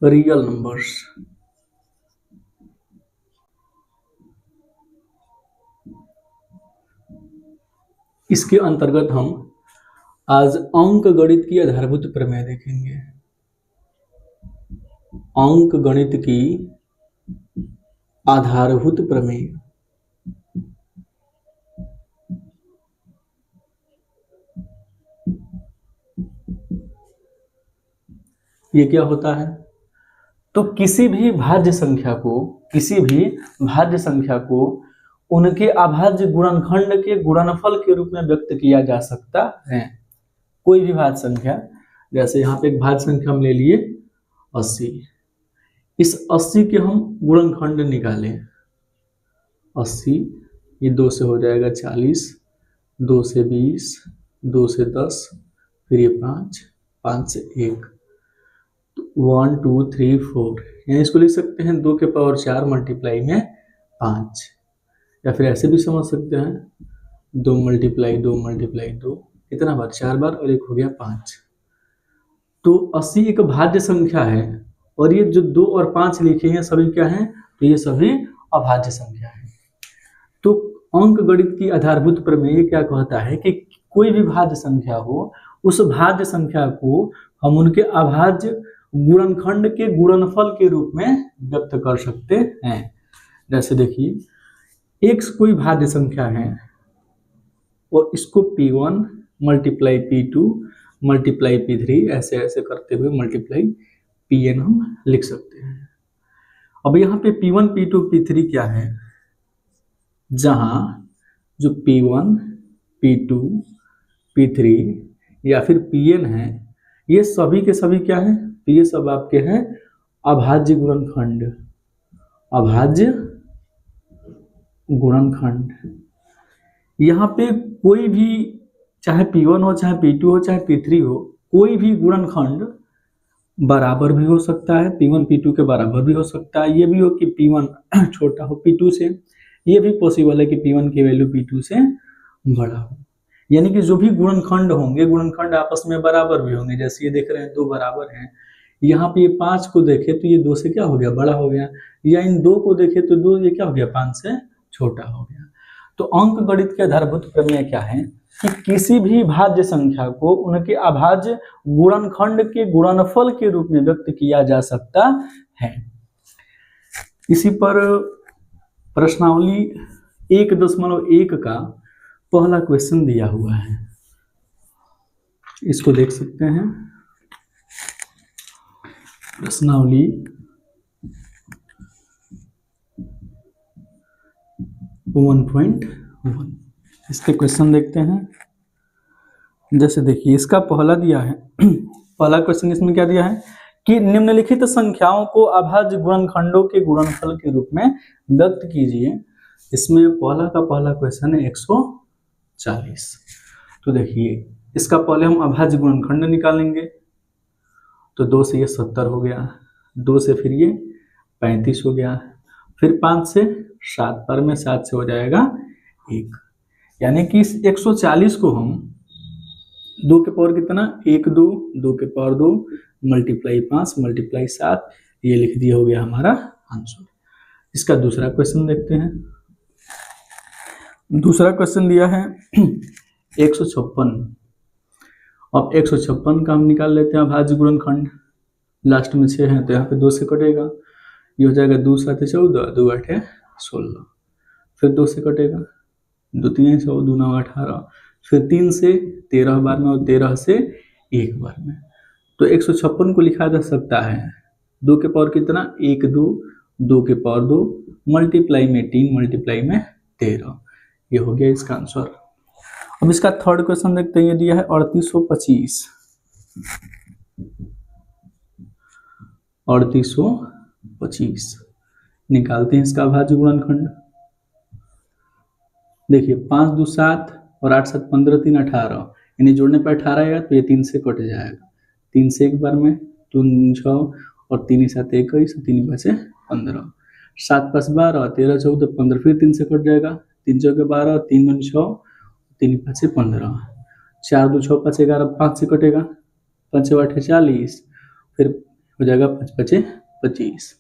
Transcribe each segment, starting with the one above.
Real numbers. इसके अंतर्गत हम आज अंक गणित की आधारभूत प्रमेय देखेंगे। अंक गणित की आधारभूत प्रमेय। ये क्या होता है? तो किसी भी भाज्य संख्या को उनके अभाज्य गुणनखंड के गुणनफल के रूप में व्यक्त किया जा सकता है। कोई भी भाज्य संख्या, जैसे यहाँ पे एक भाज्य संख्या हम ले लिए 80, इस 80 के हम गुणनखंड निकालें 80, ये 2 से हो जाएगा 40, 2 से 20, 2 से 10, फिर ये 5, 5 से 1, 1 2 3 4, यानी इसको लिख सकते हैं 2 के पावर 4 मल्टीप्लाई में 5, या फिर ऐसे भी समझ सकते हैं 2 मल्टीप्लाई 2 मल्टीप्लाई 2, कितना बार? 4 बार, और एक हो गया 5। तो 80 एक भाज्य संख्या है, और ये जो 2 और 5 लिखे हैं सभी क्या हैं? तो ये सभी अभाज्य संख्या है। तो अंक गणित की आधारभूत प्रमेय क्या कहता है कि कोई भी भाज्य संख्या हो, उस भाज्य संख्या को हम उनके अभाज्य गुणनखंड के गुणनफल के रूप में व्यक्त कर सकते हैं। जैसे देखिए, x कोई भाज्य संख्या है और इसको P1 multiply P2 multiply P3 ऐसे ऐसे करते हुए मल्टीप्लाई Pn हम लिख सकते हैं। अब यहाँ पे P1 P2 P3 क्या है? जहाँ जो P1 P2 P3 या फिर Pn है, ये सभी के सभी क्या है? तो ये सब आपके हैं अभाज्य गुणनखंड। अभाज्य गुणनखंड। यहाँ पे कोई भी, चाहे P1 हो, चाहे P2 हो, चाहे P3 हो, कोई भी गुणनखंड बराबर भी हो सकता है, P1 P2 के बराबर भी हो सकता है। ये भी हो कि P1 छोटा हो P2 से, ये भी पॉसिबल है कि P1 की वैल्यू P2 से बड़ा हो। यानी कि जो भी गुणनखंड होंगे, गुणनखंड आपस में बराबर भी होंगे। जैसे ये देख रहे हैं 2 बराबर हैं, यहाँ पे ये 5 को देखे तो ये 2 से क्या हो गया? बड़ा हो गया। या इन 2 को देखे तो 2 ये क्या हो गया? 5 से छोटा हो गया। तो अंक गणित के आधारभूत प्रमेय क्या है कि किसी भी भाज्य संख्या को उनके अभाज्य गुणनखंड के गुणनफल के रूप में व्यक्त किया जा सकता है। इसी पर प्रश्नावली 1.1 का पहला क्वेश्चन दिया हुआ है, इसको देख सकते हैं। प्रश्नावली 1.1, इसके क्वेश्चन देखते हैं। जैसे देखिए, इसका पहला दिया है पहला क्वेश्चन इसमें क्या दिया है कि निम्नलिखित संख्याओं को अभाज्य गुणनखंडों के गुणनफल के रूप में व्यक्त कीजिए। इसमें पहला क्वेश्चन है 140। तो देखिए, इसका पहले हम अभाज्य गुणनखंड निकालेंगे। तो 2 से ये 70 हो गया, 2 से फिर ये 35 हो गया, फिर 5 से 7 पर में 7 से हो जाएगा 1। यानी कि इस 140 को हम 2 के पावर कितना? 1 2, 2 के पावर 2 मल्टीप्लाई 5 मल्टीप्लाई 7, ये लिख दिया, हो गया हमारा आंसर। इसका दूसरा क्वेश्चन देखते हैं। दूसरा क्वेश्चन दिया है 156। अब 156 का हम निकाल लेते हैं अभाज्य गुणनखंड। लास्ट में 6 है तो यहाँ पे 2 से कटेगा, ये हो जाएगा 2 7 14, 2 8 16, फिर 2 से कटेगा, 2 3 6, 2 9 18, फिर 3 से 13 बार में और 13 से 1 बार में। तो 156 को लिखा जा सकता है 2 के पावर कितना? 1 2, 2 के पावर 2 मल्टीप्लाई में 3 मल्टीप्लाई में 13, ये हो गया इसका आंसर। अब इसका थर्ड क्वेश्चन देखते हैं। ये दिया है 3825। 3825 निकालते हैं इसका अभाज्य गुणनखंड। देखिए, 5 2 7 और 8 7 15, 3 18, यानी जोड़ने पर 18 आएगा तो ये 3 से कट जाएगा। 3 से एक बार में 2 6 और 3 7 21, 3 5 15, 7 5 12, 13 14 15, फिर 3 से कट जाएगा। 3 4 12, 3 9 6, 3 5 15, 4 2 6 5 11, 5 से कटेगा, 5 8 40, फिर हो जाएगा 5 पचे 25,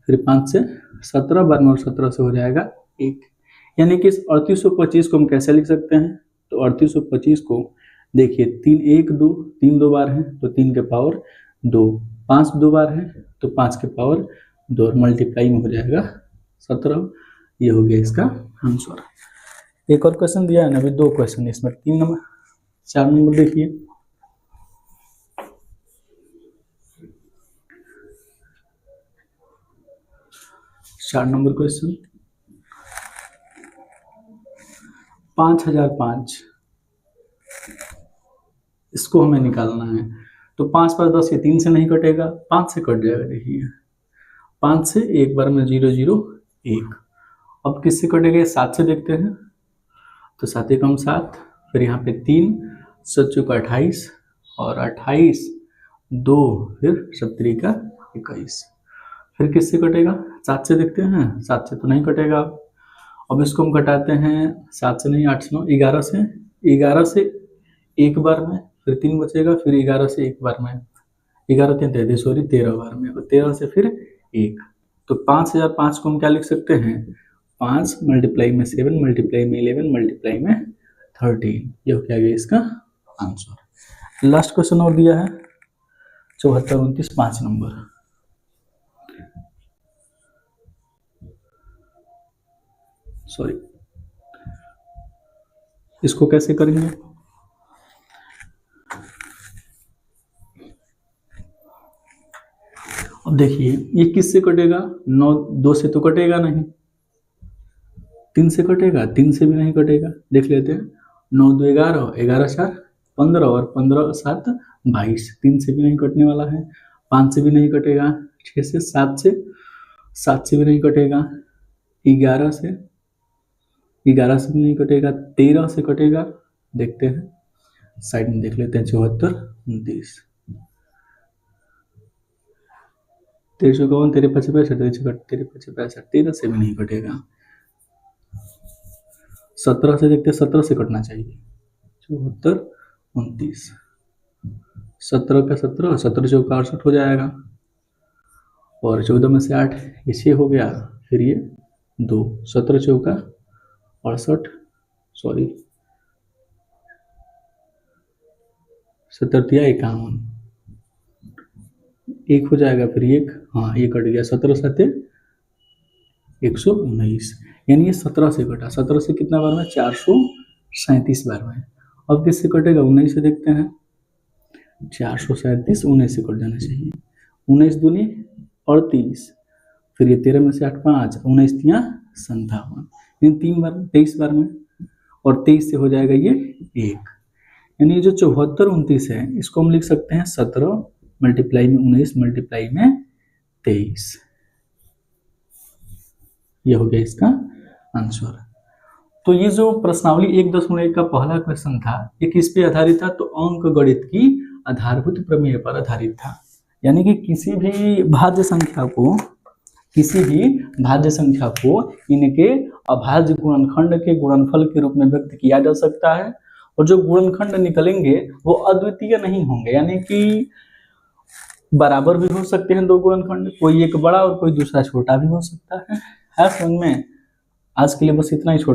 फिर 5 से 17 बार में और 17 से हो जाएगा 1। यानी कि इस 3825 को हम कैसे लिख सकते हैं? तो 3825 को देखिए 3 1 2 3 2 बार है तो 3 के पावर 2, 5 2 बार है तो 5 के पावर 2 और मल्टीप्लाई में हो जाएगा 17। ये हो गया इसका आंसर। एक और क्वेश्चन दिया है ना, अभी 2 क्वेश्चन इसमें, 3 नंबर 4 नंबर देखिए। चार नंबर क्वेश्चन 5005, इसको हमें निकालना है। तो 5 पर 10 ये 3 से नहीं कटेगा, 5 से कट जाएगा। देखिए 5 से एक बार में 0 0 1। अब किससे कटेगा? 7 से देखते हैं। तो 7 एकम 7, फिर यहाँ पे 3 7 चौका 28 और 28 2, फिर 17 का 21। फिर किससे कटेगा? 7 से देखते हैं। 7 से तो नहीं कटेगा। अब इसको हम घटाते हैं 7 से नहीं 8 से 9 11 से, 11 से एक बार में, फिर 3 बचेगा, फिर 11 से एक बार में, 11 3 33 सॉरी 13 बार में, और 13 से फिर 1। तो 5005 को हम क्या लिख सकते हैं? 5 मल्टीप्लाई में 7 मल्टीप्लाई में 11 मल्टीप्लाई में 13। ये हो गया इसका आंसर। लास्ट क्वेश्चन और दिया है 74 29 5 नंबर। सॉरी, इसको कैसे करेंगे? अब देखिए ये किससे कटेगा? 9 2 से तो कटेगा नहीं, 3 से कटेगा, 3 से भी नहीं कटेगा। देख लेते हैं, 9 2 11, 11 4 15 और 15 7 22, 3 से भी नहीं कटने वाला है। 5 से भी नहीं कटेगा, 6 से 7 से, 7 से भी नहीं कटेगा, 11 से भी नहीं कटेगा, 13 से कटेगा। देखते हैं साइड में, देख लेते हैं 74 29, 13 54 13 5 65 13 5 65, 13 से भी नहीं कटेगा। 17 से देखते हैं, 17 से कटना चाहिए, 74 29, 17 का 17, 17 चौका 68 हो जाएगा, और 14 में से 8 ये 6 हो गया, फिर ये 2, 17 चौका 68, सॉरी 17 51, 1 हो जाएगा, फिर 1, हाँ ये कट गया, 17 7 119। यानी ये 17 से कटा। 17 से कितना बार में? 437 बार में। अब किससे कटेगा? 19 से देखते हैं। 437 19 से कट जाना चाहिए। 19 दूनी 38, फिर ये 13 में से 8 5, 19 3 57, यानी 3 बार 23 बार में, और 23 से हो जाएगा ये 1। यानी जो 74 29 है इसको हम लिख सकते हैं 17 मल्टीप्लाई में 19 मल्टीप्लाई में 23। ये हो गया इसका आंसर। तो ये जो प्रश्नावली 1.1 का पहला क्वेश्चन था, ये किस पे आधारित था? तो अंक गणित की आधारभूत प्रमेय पर आधारित था। यानी कि किसी भी भाज्य संख्या को इनके अभाज्य गुणनखंड के गुणनफल के रूप में व्यक्त किया जा सकता है, और जो गुणनखंड निकलेंगे वो अद्वितीय नहीं होंगे, यानी कि बराबर भी हो सकते हैं दो गुणनखंड, कोई एक बड़ा और कोई दूसरा छोटा भी हो सकता है। समझ में? आज के लिए बस इतना ही। छोटा